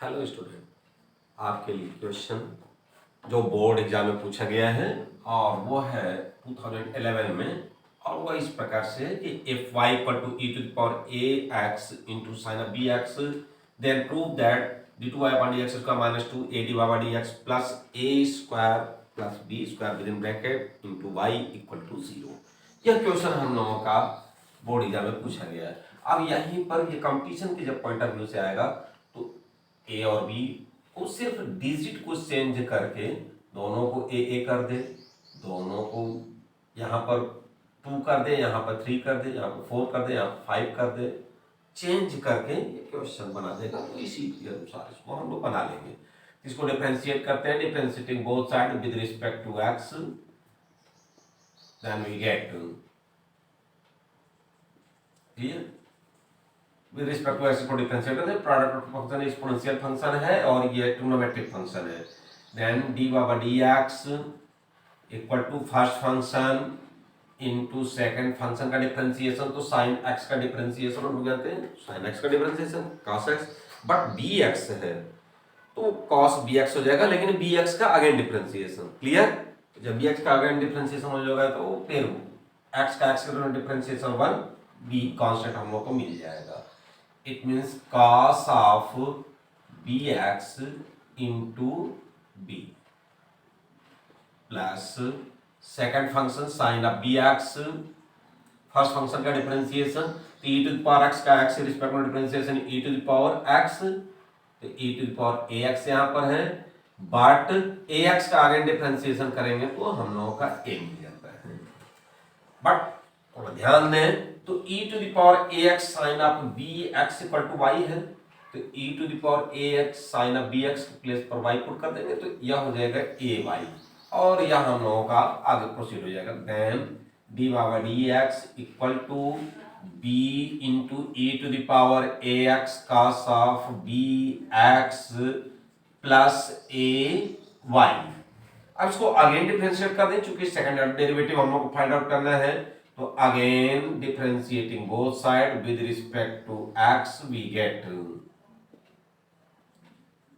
Hello student, आपके लिए question जो बोर्ड एग्जाम में पूछा गया है और वो है 2011 में, और वो इस प्रकार से है कि if y equal to e to the power ax into sin of bx, then prove that d2y upon dx square minus 2a dy by dx plus a square plus b square within bracket into y equal to 0। यह question हम लोगों का board exam में पूछा गया है। अब यहीं पर ये कंपटीशन के जब पॉइंट ऑफ व्यू से आएगा तो ए और बी को सिर्फ डिजिट को चेंज करके दोनों को ए कर दे, दोनों को यहाँ पर 2 कर दे, यहाँ पर 3 कर दे, यहाँ पर 4 कर दे, यहाँ पर 5 कर दे, चेंज करके ये क्वेश्चन बना देगा। तो इसी के अनुसार इसको हम लोग बना लेंगे। इसको डिफरेंशिएट करते हैं, differentiating both side with respect to x, then we get clear. With respect to x को डिफरेंशिएट करते हैं, प्रोडक्ट फंक्शन एक्सपोनेंशियल फंक्शन है और ये ट्रिग्नोमेट्रिक फंक्शन है। Then d by d x equal to first function into second function का differentiation, तो sine x का डिफरेंशिएशन हम लोग जानते हैं, साइन एक्स का differentiation cos x, but b x है तो cos बी एक्स हो जाएगा, लेकिन बी एक्स का अगेन डिफरेंशिएशन क्लियर। जब बी एक्स का अगेन डिफरेंशिएशन हो जाएगा तो फिर एक्स का डिफरेंशिएशन 1 बी कांस्टेंट हम लोग को मिल जाएगा। It means cos of b x into b plus second function sine of b x, first function का डिफरेंशिएशन तो e to the power x का x से रिस्पेक्ट में differentiation e to the power x, तो e to the power ax यहाँ पर है, but ax का अगेन डिफरेंशिएशन करेंगे तो हम लोगों का a मिल जाता है। बट थोड़ा ध्यान दें तो e to the power ax sign of bx equal to y है, तो e to the power ax sign of bx के प्लेस पर y पुट कर देंगे तो यह हो जाएगा ay, और यह हम लोगों का आगे प्रोसीड हो जाएगा। Then d by d x equal to b into e to the power a x cos of b x plus a y. अब इसको अगेन डिफरेंशिएट कर दें, चूंकि सेकंड ऑर्डर डेरिवेटिव हम लोग को फाइंड आउट करना है, तो again differentiating both side with respect to x we get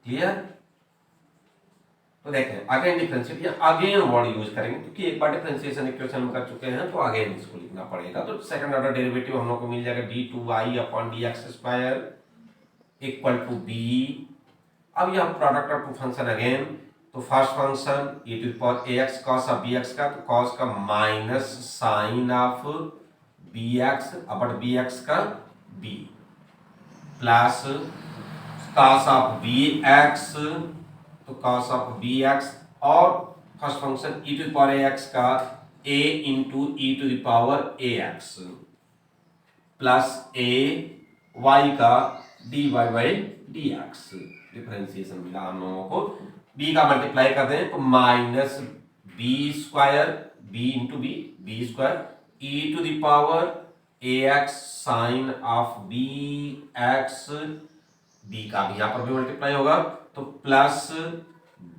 clear. तो देखें अगेन डिफरेंशिएट या अगेन वर्ड यूज करेंगे क्योंकि एक बार डिफरेंशिएशन इक्वेशन हम कर चुके हैं तो अगेन इसको लिखना पड़ेगा। तो सेकंड ऑर्डर डेरिवेटिव हम लोग को मिल जाएगा d2y upon dx square equal to b। अब यह product of two function again, तो first function e to the power ax cos of bx का, तो cos का minus sine of bx upon bx का b plus cos of bx, तो cos of bx और first function e to the power ax का a into e to the power ax plus a y का dy by dx differentiation मिला हम लोगों को। b का मल्टीप्लाई कर दें तो minus b square b into b square e to the power ax sign of bx, b का भी यहां पर भी मल्टीप्लाई होगा तो plus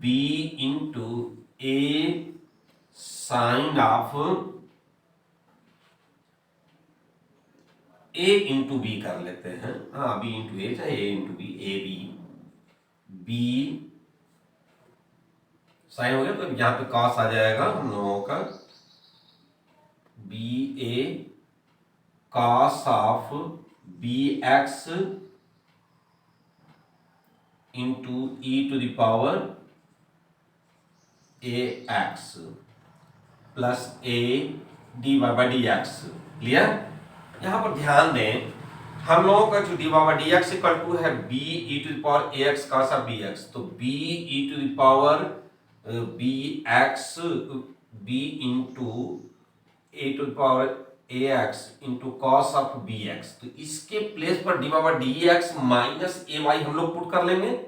b into a sine of a into b कर लेते हैं, हाँ b इंटू ए चाहे a into b, a b sine हो गया तो यहां पे cos आ जाएगा हम लोगों का b a cos of b x into e to the power a x plus a d by d x clear. यहां पर ध्यान दें हम लोगों का जो d by d x equal to है b e to the power a x cos of b x, तो b e to the power b x b into a to the power a x into cos of b x, तो इसके place पर d by d x minus a y हम लोग put कर लेंगे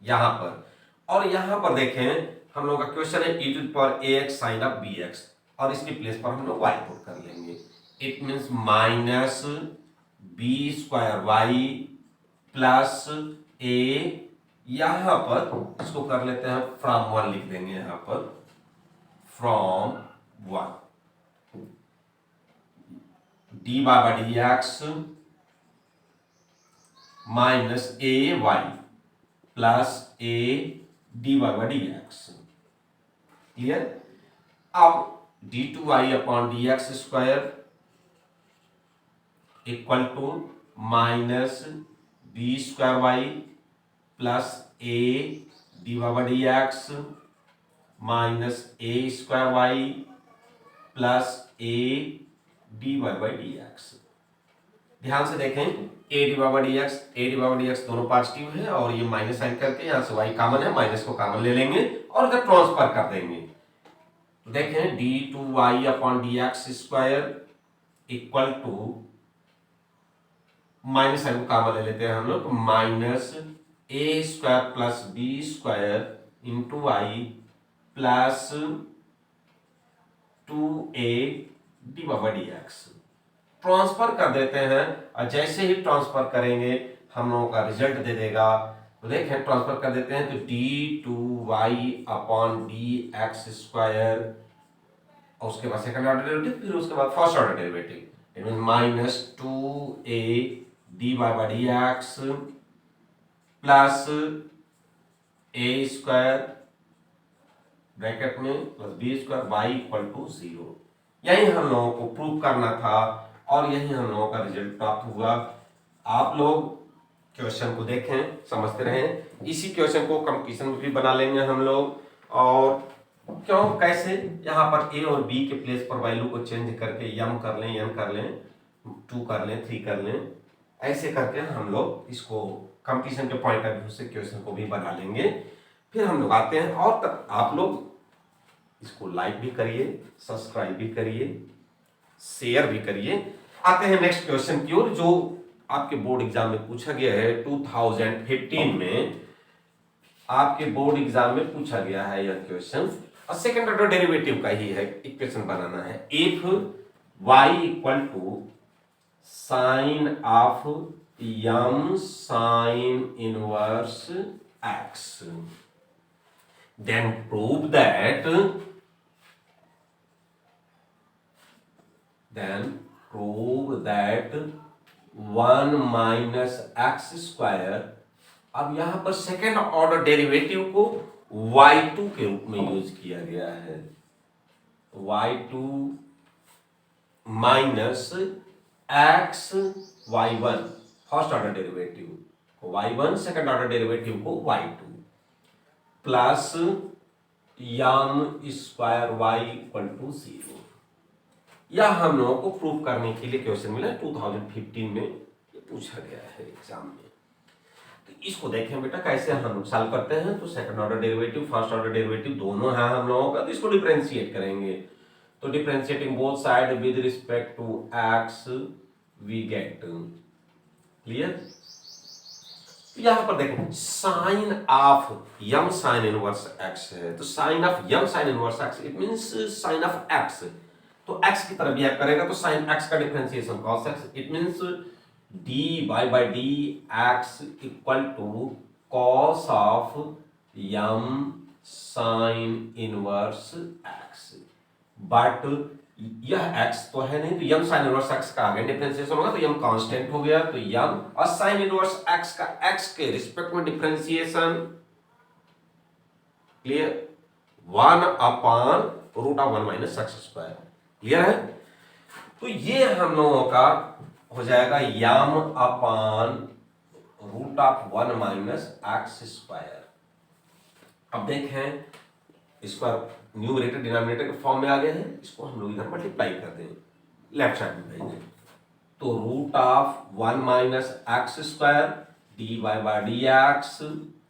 यहां पर, और यहां पर देखें हम लोग का क्वेश्चन है e to the power ax sign of bx और इसके प्लेस पर हम लोग y पुट कर लेंगे। It means minus b square y plus a, यहां पर इसको कर लेते हैं फ्रॉम 1 लिख देंगे, यहां पर from 1 d by d x minus a y plus a d y by d x. Clear. अब d two y upon d x square equal to minus b square y plus a d y by d x minus a square y plus a d y by d x. ध्यान से देखें, a d y by d x दोनों positive है और ये minus sign करके यहाँ से वाई कॉमन है, माइनस को कॉमन ले लेंगे और इधर ट्रांसफर कर देंगे। तो देखें d two y upon d x square equal to minus sign को कॉमन ले लेते हैं हम लोग, minus a square plus b square into y plus 2a d y by d x. Transfer कर देते हैं और जैसे ही ट्रांसफर करेंगे हम लोगों का रिजल्ट दे देगा। तो देखें ट्रांसफर कर देते हैं तो d two y upon d x square और उसके बाद सेकंड ऑर्डर डेरिवेटिव, फिर उसके बाद first order derivative, it mean minus 2a d y by d x plus a square bracket में plus b square y equal to 0। यही हम लोगों को प्रूव करना था और यही हम लोगों का रिजल्ट प्राप्त हुआ। आप लोग क्वेश्चन को देखें, समझते रहें। इसी क्वेश्चन को कंपटीशन में भी बना लेंगे हम लोग। और क्यों कैसे, यहाँ पर ए और बी के प्लेस पर वैल्यू को चेंज करके यम कर लें, एन कर लें, 2 कर लें, 3 कर लें, ऐसे करके हम लोग इसको कंपटीशन के पॉइंट ऑफ व्यू से क्वेश्चन को भी बना लेंगे। फिर हम लोग आते हैं और तक आप लोग इसको लाइक भी करिए, सब्सक्राइब भी करिए, शेयर भी करिए। आते हैं नेक्स्ट क्वेश्चन की ओर, जो आपके बोर्ड एग्जाम में पूछा गया है 2015 में। आपके बोर्ड एग्जाम में पूछा गया है यह क्वेश्चन और सेकंड ऑर्डर डेरिवेटिव का ही है, इक्वेशन बनाना है। If y equal to sine of m sine inverse x, then prove that one minus x square. अब यहां पर सेकेंड ऑर्डर डेरिवेटिव को y2 के रूप में यूज किया गया है, y2 minus x y1 first order derivative को y1, सेकेंड ऑर्डर डेरिवेटिव को y2 plus m square y equal to 0। यह हम लोगों को प्रूव करने के लिए क्वेश्चन मिला 2015 में, ये पूछा गया है एग्जाम में। तो इसको देखें बेटा कैसे हम लोग सॉल्व करते हैं। तो second order derivative, first order derivative दोनों है हम लोगों का, तो इसको डिफरेंशिएट करेंगे। तो differentiating both side with respect to x we get, clear. यहां पर देखें sine of m sine inverse x है, तो sine of m sine inverse x it means sine of x, तो एक्स की तरह बिहेव करेगा। तो साइन एक्स का differentiation cos x, it means d y by d x equal to cos of m sine inverse x. But यह x तो है नहीं, तो यम साइन इनवर्स x का आगे डिफरेंशिएशन होगा, तो यम कांस्टेंट हो गया, तो यम और साइन इनवर्स x का x के रिस्पेक्ट में differentiation, clear, 1 upon root of 1 minus x square, clear है। तो ये हम लोगों का हो जाएगा m upon root of 1 minus x square. अब देखें इसका न्यूमरेटर डिनोमिनेटर के फॉर्म में आ गया है, इसको हम लोग इधर मल्टीप्लाई कर दें, लेफ्ट साइड में भेजें। तो root of 1 minus x square d y by d x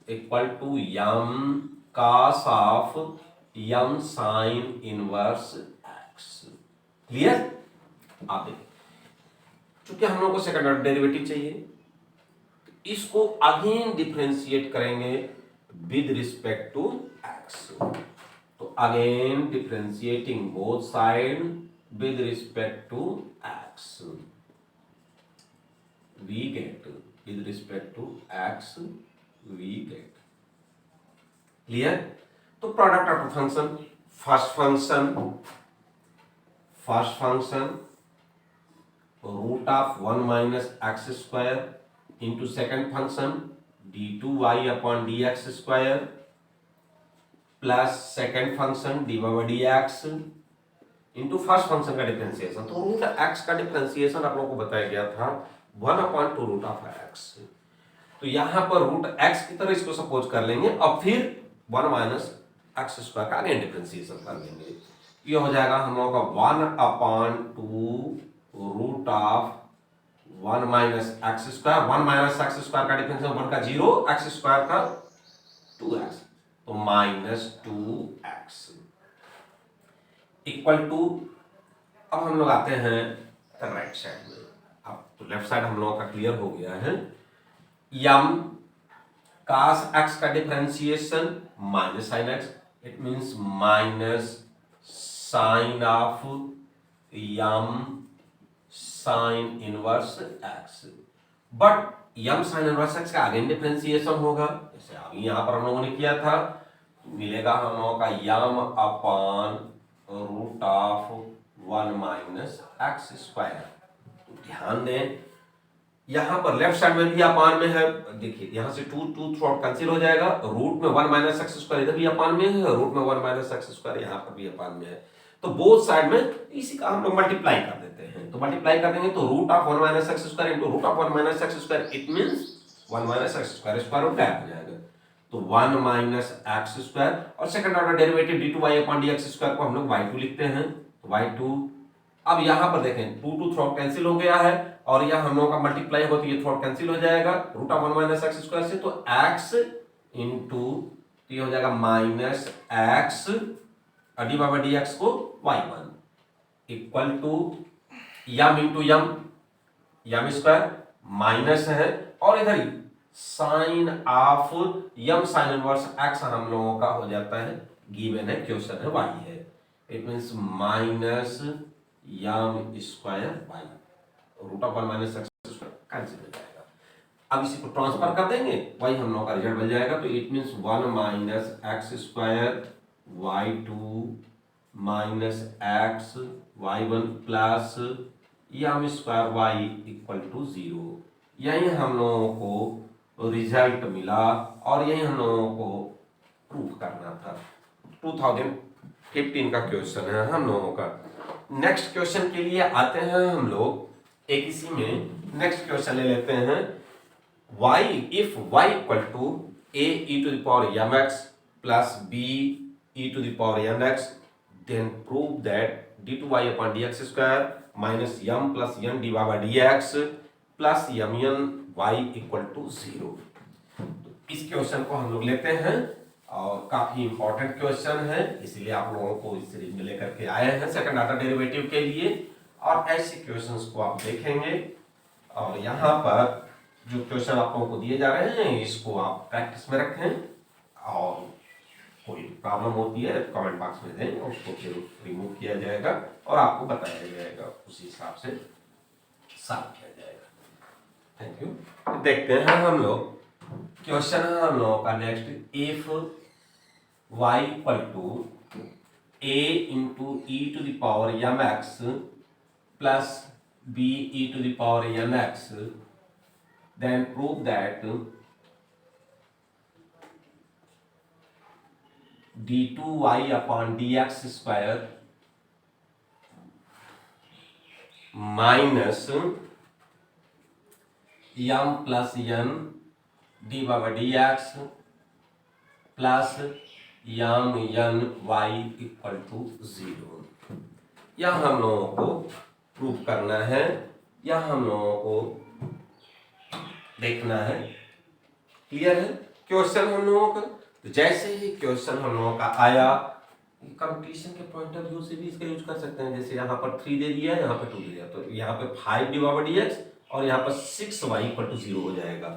equal to m cos of m sine inverse x, clear. आप देखें चूंकि हम लोग को सेकंड ऑर्डर डेरिवेटिव चाहिए, इसको अगेन डिफरेंशिएट करेंगे विद रिस्पेक्ट टू एक्स। तो again differentiating both side with respect to x, we get with respect to x we get, clear. तो product of function, first function root of 1 minus x square into second function d2y upon dx square plus second function dy by dx into first function का differentiation. तो root x का differentiation आप लोगों को बताया गया था 1/2 तो यहाँ पर रूट एक्स की तरह इसको सपोज कर लेंगे और फिर 1 माइनस एक्स स्क्वायर का अगेन डिफरेंशिएशन कर लेंगे। ये हो जाएगा हम लोगों का 1/2 root of 1 minus x square. 1 minus x square का डिफरेंशिएशन 1 का 0, एक्स स्क्वायर का 2x, तो -2x इक्वल टू। अब हम लोग आते हैं राइट साइड में। अब तो लेफ्ट साइड हम लोगों का क्लियर हो गया है। यम cos x का differentiation minus sine x, it means minus sine of m sine inverse x। But m sine inverse x का अगेन डिफरेंशिएशन होगा, जैसे अभी यहां पर हम लोगों ने किया था। मिलेगा हम लोगों का m upon root of 1 minus x square. तो ध्यान दें यहां पर लेफ्ट साइड में भी अपान में है। देखिए यहां से 2 थ्रू आउट कैंसिल हो जाएगा। रूट में 1 माइनस एक्स स्क्वायर इधर भी अपान में है, रूट में 1 माइनस एक्स स्क्वायर यहां पर भी अपान में है। तो बोथ साइड में इसी का हम लोग मल्टीप्लाई कर देते हैं। तो मल्टीप्लाई कर देंगे तो root of 1 minus x square into root of 1 minus x square, it means 1 minus x square, square root गायब हो जाएगा। तो 1 माइनस एक्स स्क्वायर और second order derivative d2y upon dx square को हम लोग y2 लिखते हैं। y2 अब यहां पर देखें 2 थ्रू आउट कैंसिल हो गया है और यह हम लोगों का मल्टीप्लाई हो तो ये थ्रू आउट कैंसिल हो जाएगा root of 1 minus x square से। तो x इंटू तो ये हो जाएगा minus x d by d x को y1 equal to m into m square minus है और इधर ही sine of m sine inverse x हम लोगों का हो जाता है, गिवन है, क्वेश्चन है y है। It means minus m square y, root of 1 minus x square cancel हो जाएगा। अब इसी को ट्रांसफर कर देंगे, वही हम लोगों का रिजल्ट बन जाएगा। तो it means 1 minus x square y2 minus x y1 plus m square y equal to 0। यही हम लोगों को रिजल्ट मिला और यही हम लोगों को प्रूव करना था। 2015 का क्वेश्चन है हम लोगों का। नेक्स्ट क्वेश्चन के लिए आते हैं हम लोग एक इसी में नेक्स्ट क्वेश्चन ले लेते हैं। y if y equal to a e to the power mx plus b e to the power nx then prove that d2y upon dx square minus m plus n dy by dx plus mn y equal to 0। इस question को हम लोग लेते हैं और काफी important question है, इसलिए आप लोगों को इस सीरीज में लेकर के आए हैं सेकंड ऑर्डर डेरिवेटिव के लिए। और ऐसे क्वेश्चंस को आप देखेंगे और यहाँ पर जो क्वेश्चन आप लोगों को दिए जा रहे हैं इसको आप प्रैक्टिस में रखें और कोई प्रॉब्लम होती है कमेंट बॉक्स में दें, उसको फिर रिमूव किया जाएगा और आपको बताया जाएगा, उसी हिसाब से सॉल्व किया जाएगा। Thank you. देखते हैं हम लोग क्वेश्चन है हम लोगों का next. If y equal to a into e to the power m x plus b e to the power mx, then prove that d2y upon dx square minus m plus n d by dx plus m n y equal to 0। यह हम लोगों को prove करना है, यह हम लोगों को देखना है। क्लियर है क्वेश्चन हम लोगों का। तो जैसे ही क्वेश्चन हम लोगों का आया, कंपटीशन के पॉइंट ऑफ व्यू से भी इसका यूज कर सकते हैं। जैसे यहाँ पर 3 दे दिया, यहाँ पे 2 दे दिया, तो यहाँ पे 5 डिवाइड dx और यहाँ पर 6y इक्वल टू 0 हो जाएगा।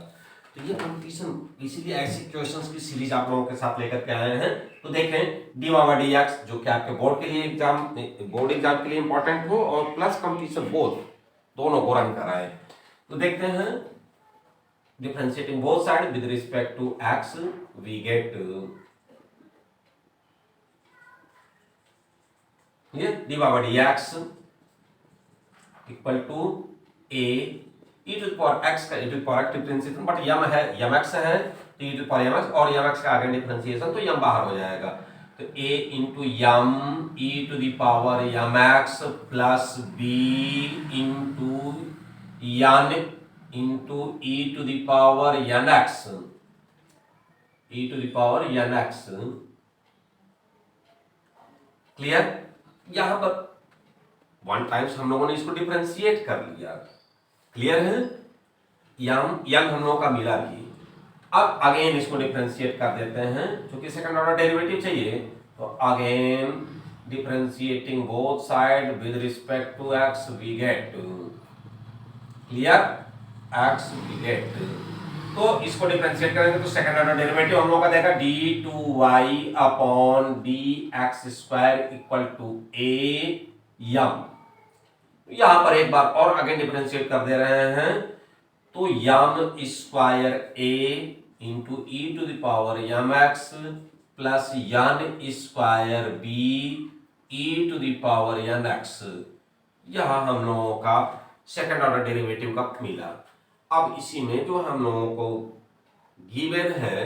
तो ये कंपटीशन, इसीलिए ऐसे क्वेश्चंस की सीरीज आप लोगों के साथ लेकर के आए हैं। तो देखें डिवाइड dx जो कि आपके बोर्ड के लिए बोर्ड एग्जाम के लिए इंपॉर्टेंट हो और प्लस कंपटीशन बोथ दोनों को रन कराए। तो देखते हैं differentiating both sides with respect to x, we get dy by dx equal to a e to the power x का e to the power x differentiation, but m है m x है तो e to the power m x, और यम x का आगे differentiation तो यम बाहर हो जाएगा, तो a into m e to the power m x plus b into n into e to the power n x, e to the power n x। Clear? यहां पर वन टाइम्स हम लोगों ने इसको डिफरेंशिएट कर लिया। क्लियर है? यम हम लोगों का मिला भी। अब अगेन इसको डिफरेंशिएट कर देते हैं, क्योंकि सेकंड ऑर्डर डेरिवेटिव चाहिए, तो again differentiating both side with respect to x we get, clear, x we get, तो इसको डिफरेंशिएट करेंगे तो सेकंड ऑर्डर डेरिवेटिव हम लोग का देगा d2y upon dx square equal to a m. यहां पर एक बार और अगेन डिफरेंशिएट कर दे रहे हैं, तो m square a into e to the power m x plus n square b e to the power n x. यह हम लोगों का सेकंड ऑर्डर डेरिवेटिव का मिला। अब इसी में जो हम लोगों को गिवन है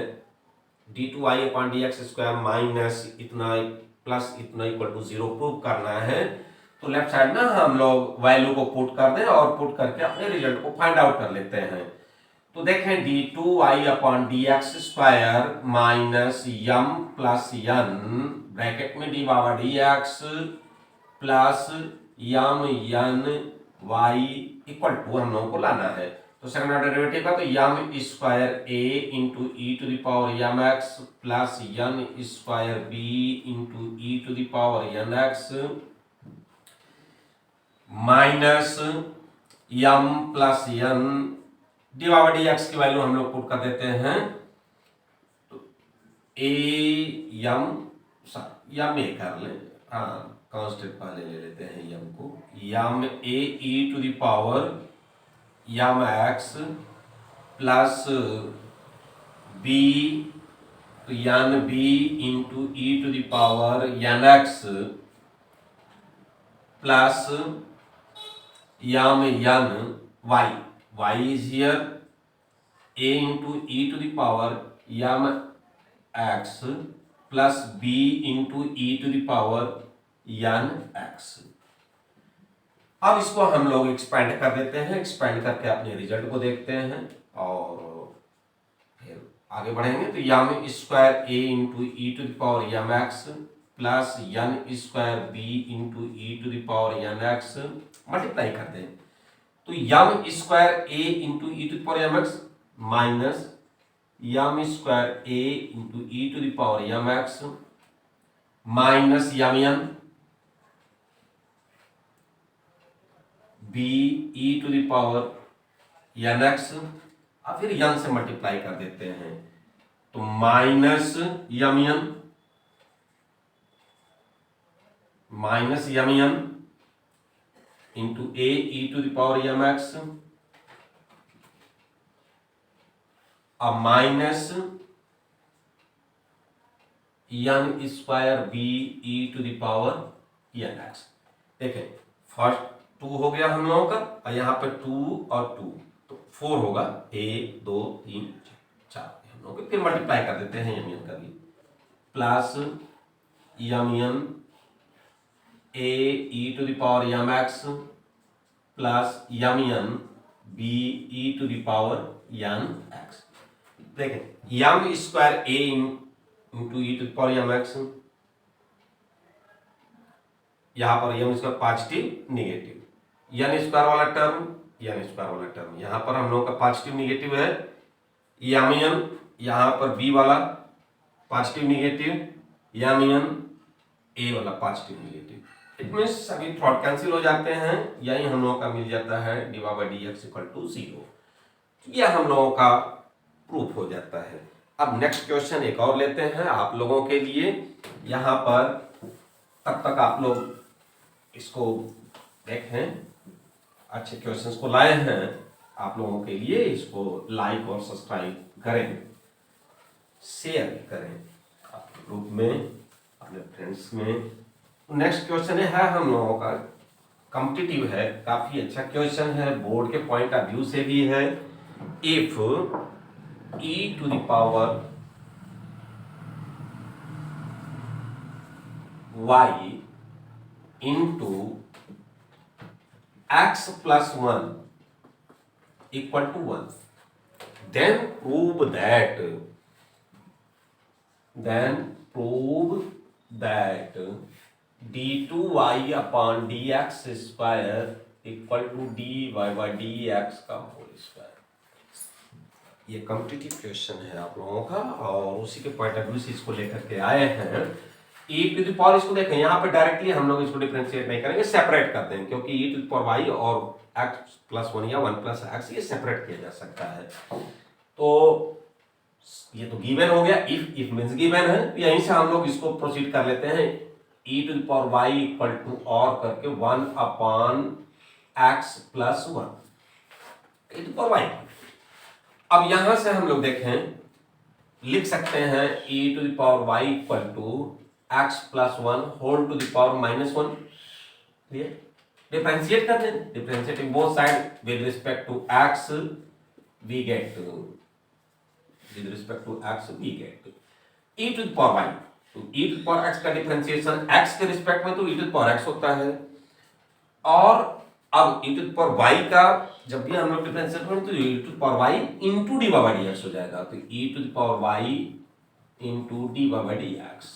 d2y upon dx square minus इतना प्लस इतना इक्वल टू 0 प्रूव करना है, तो लेफ्ट साइड में हम लोग वैल्यू को पुट कर दें और पुट करके अपने रिजल्ट को फाइंड आउट कर लेते हैं। तो देखें d2y upon dx square minus m plus n bracket में d power dx plus m n y equal to हम लोगों को लाना है, तो सेकंड ऑर्डर डेरिवेटिव का तो m square a into e to the power m x plus n square b into e to the power n x minus m plus n d power d x की value हम लोग put कर देते हैं, तो ए यम ए कर ले, हाँ कांस्टेंट पहले ले लेते हैं यम को, m a e to the power m x plus b n b into e to the power n x plus yam yan y is here a into e to the power yam x plus b into e to the power yan x। अब इसको हम लोग expand कर देते हैं, expand करके अपने result को देखते हैं और फिर आगे बढ़ेंगे। तो m square a into e to the power m x plus n square b into e to the power n x multiply कर दें, तो m square a into e to the power m x minus m square a into e to the power m x minus m n b e to the power n x, और फिर n से multiply कर देते हैं, तो minus m n into a e to the power m x अब minus n square b e to the power n x. देखें first 2 हो गया हम लोगों का, और यहाँ पे 2 और 2 तो 4 होगा, 1 2 3 4 हम लोग फिर मल्टीप्लाई कर देते हैं यम का भी, plus m a e to the power m x plus m b e to the power n x. देखें m square a into e to the power m x, यहां पर m square positive negative, n square वाला term यहां पर हम लोग का positive negative है, यम यहां पर बी वाला पॉजिटिव निगेटिव, यम ए वाला पॉजिटिव निगेटिव, इट मींस सभी थॉट कैंसिल हो जाते हैं, यही हम लोगों का मिल जाता है d by d x equal to 0। यह हम लोगों का प्रूफ हो जाता है। अब नेक्स्ट क्वेश्चन एक और लेते हैं आप लोगों के लिए, यहाँ पर तब तक आप लोग इसको देखें, अच्छे क्वेश्चंस को लाए हैं आप लोगों के लिए, इसको लाइक और सब्सक्राइब करें, शेयर करें अपने ग्रुप में, अपने फ्रेंड्स में। नेक्स्ट क्वेश्चन है हम लोगों का कॉम्पिटिटिव है, काफी अच्छा क्वेश्चन है, बोर्ड के पॉइंट ऑफ व्यू से भी है। If e to the power y into x plus 1 equal to 1, then prove that d2y upon dx square equal to dy by dx का होल स्क्वायर। ये कॉम्पिटिटिव क्वेश्चन है आप लोगों का, और उसी के पॉइंट ऑफ व्यू से इसको लेकर के आए हैं। e टू द पावर, इसको देखें यहाँ पे डायरेक्टली हम लोग इसको डिफरेंशिएट नहीं करेंगे, सेपरेट कर देंगे, क्योंकि e to the power y और x प्लस 1 या 1 प्लस x ये सेपरेट किया जा सकता है। तो ये तो गिवन हो गया, इफ मींस गिवन है, यहीं से हम लोग इसको प्रोसीड कर लेते हैं। e to the power y equal to और करके 1 upon x plus 1 e to the power y। अब यहां से हम लोग देखें, लिख सकते हैं e to the power y equal to x plus 1 whole to the power minus 1। Clear? Differentiate कर दें, differentiating both side with respect to x we get with respect to x we get e to the power y। तो e to the power x का differentiation x के respect में तो e to the power x होता है, और अब e to the power y का जब भी हम लोग डिफरेंशिएट करें तो e to the power y into d by dx हो जाएगा। तो e to the power y into d by dx,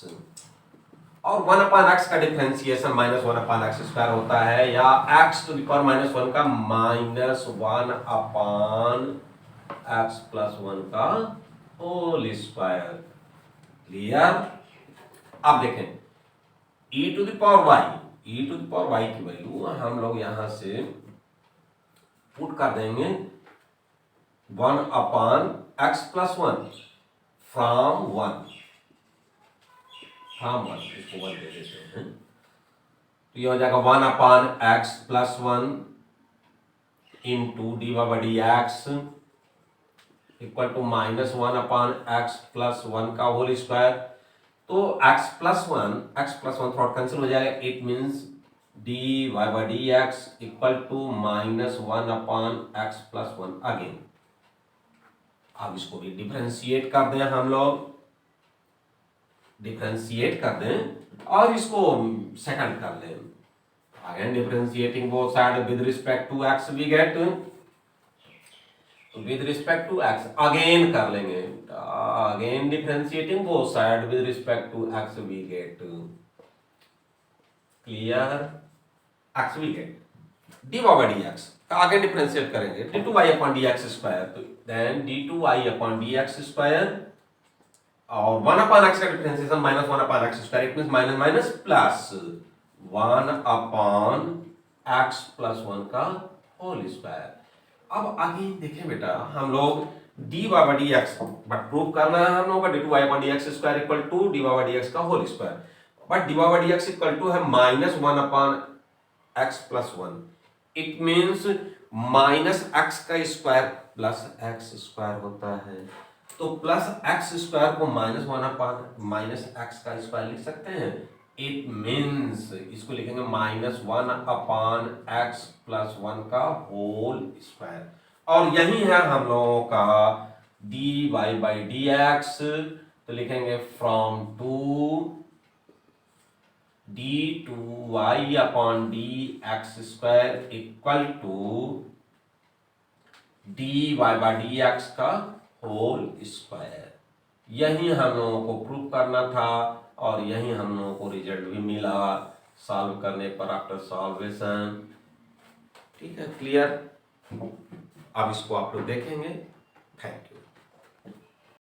और 1 अपॉन x का differentiation minus 1 upon x square होता है, या x to the power minus 1 का माइनस 1 अपॉन x प्लस 1 का होल स्क्वायर। क्लियर? अब देखें e to the power y की वैल्यू हम लोग यहां से पुट कर देंगे 1 अपॉन x प्लस 1 फ्रॉम 1, इसको 1 दे देते हैं, तो ये हो जाएगा 1 upon x plus 1 into d by d x equal to minus 1 upon x plus 1 का होल स्क्वायर। तो x प्लस 1 थोड़ा कैंसिल हो जाएगा, it means d y by d x equal to minus 1 upon x plus 1 again. अब इसको भी differentiate कर दें, हम लोग डिफरेंशिएट कर दें और इसको सेकंड कर लें। Again differentiating both side with respect to x we get, with respect to x again कर लेंगे, again differentiating both side with respect to x we get. Clear? x we get d by d x का आगे differentiate करेंगे d2y upon dx square, तो then d2y upon dx square, और 1 upon x का differentiation minus 1 upon x square, it means minus minus plus 1 upon x plus 1 का whole square. अब आगे देखें बेटा, हम लोग d by d x but prove करना है हम लोग का d2y upon dx square equal to d by d x का whole square, but d by d x equal to है minus 1 upon x plus 1, it means minus x का square plus x square होता है। तो plus x square को minus 1 upon minus x का square लिख सकते हैं, इट मीन्स इसको लिखेंगे माइनस 1 अपॉन x प्लस 1 का होल स्क्वायर, और यही है हम लोगों का d y by d x. तो लिखेंगे from two d two y upon d x square equal to d y by d x का होल स्क्वायर। यही हम लोगों को प्रूव करना था, और यही हम लोगों को रिजल्ट भी मिला सॉल्व करने पर आफ्टर सॉल्वेशन। ठीक है? क्लियर? अब इसको आप लोग देखेंगे। Thank you.